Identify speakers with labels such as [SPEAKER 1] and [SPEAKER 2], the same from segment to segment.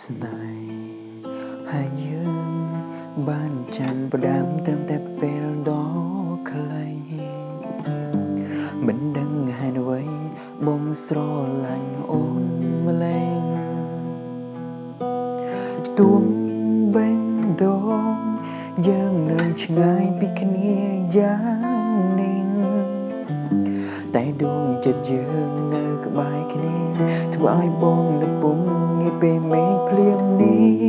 [SPEAKER 1] ស្នេហ៍ហើយយើងបានចាំផ្ដើមត្រឹមតែពេលដ៏ខ្លីមិនដឹងហេតុអ្វីបងស្រឡាញ់អូនម្លេះទួងបេងដូងយើងនៅឆ្ងាយពីគ្នាយ៉ាងនេះតែដួងចិត្តយើងនៅក្បែរគ្នាធ្វើឲ្យបងនៅពុំងាយពេលមេឃភ្លៀងនេះ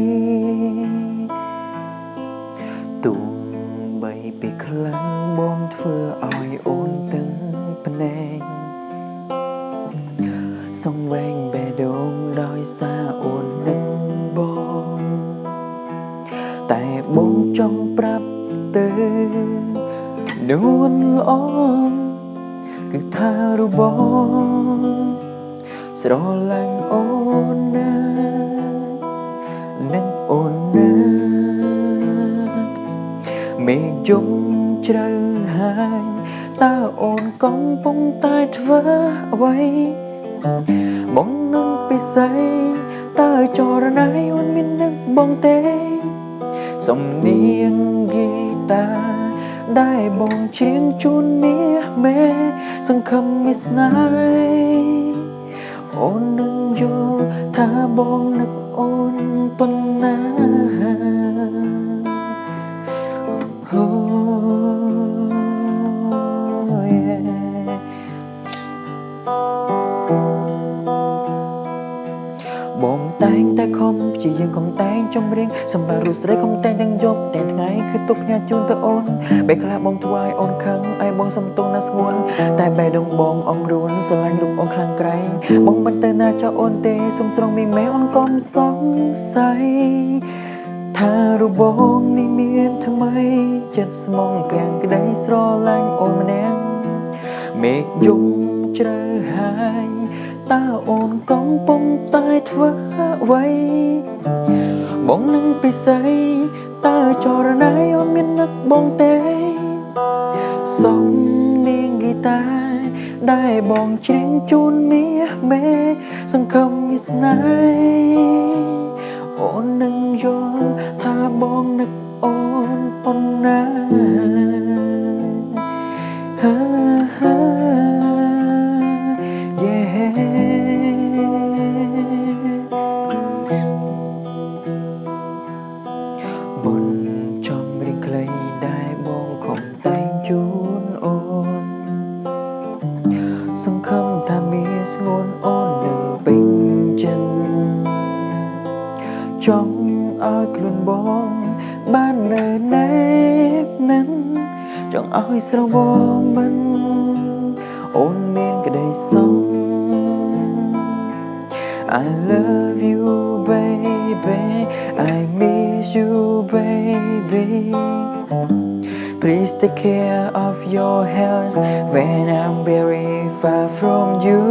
[SPEAKER 1] ទោះបីពីខ្លាំងបងធ្វើឲ្យអូនទាំងភ្នែកសងវែងបេះដូងដោយសារអូននឹងបងតែបងចង់ប្រាប់ទៅនួនល្អគឺថារបស់ស្រឡាញ់អូនណានឹងអូនណាមេឃយំជ្រៅហើយតើអូនកំពុងតែធ្វើអ្វីបងនឹងពិសេសតើចរណៃអូនមាននឹងបងទេសំនៀងហ្គីតាដែលបងច្រៀងជូនមាសមេសង្ឃឹមមានស្នេហ៍អូននឹងយល់ថាបងនឹកអូនប៉ុណ្ណាបងតែងតែខំជាយើងខំតែងចម្រៀងសម្រាប់រូបស្រីខំតែងទាំងយប់ទាំងថ្ងៃគឺទុកញ៉ាជូនទៅអូនពេលខ្លះបងធ្វើឲ្យអូនខឹងឲ្យបងសំទោសណាស្ងួនតែបេះដូងបងអង្រួនស្រឡាញ់រូបអូនខ្លាំងក្រែងបងមិនទៅណាចោលអូនទេសុំស្រងមីមេអូនកុំសង្ស័យថារូបបងនេះមានថ្មីចិត្តស្មងក្រាំងក្តីស្រឡាញ់អូនម្នាក់មេឃយំជ្រៅហើយតើអូនកំពុងតែធ្វើអ្វីបងនឹងពិសេសតើចរណៃអូនមាននឹកបងទេសំនៀងហ្គីតាដែលបងច្រៀងជូនមាសមេសង្ឃឹមមានស្នេហ៍អូននឹងយល់ថាបងនឹកអូនប៉ុណ្ណាបនចំរៀងខ្លីដែលបងខំតែងជូនអូនសង្ឃឹមថាមានស្ងួនអូននឹងពេញចិត្តចង់ឲ្យខ្លួនបងបាននៅណែបនឹងចង់ឲ្យស្រវមិនអូនមានក្តីសង្ឃI love you baby I miss you baby Please take care of your health when I'm very far from you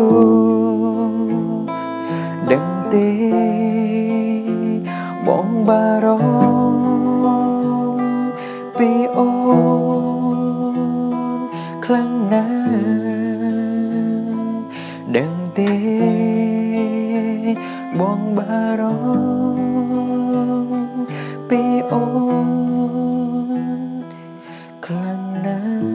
[SPEAKER 1] ដឹងទេបងបារម្ភពីអូនខ្លាំងណាស់ដឹងទេបងបារម្ភពីអូនខ្លាំងណាស់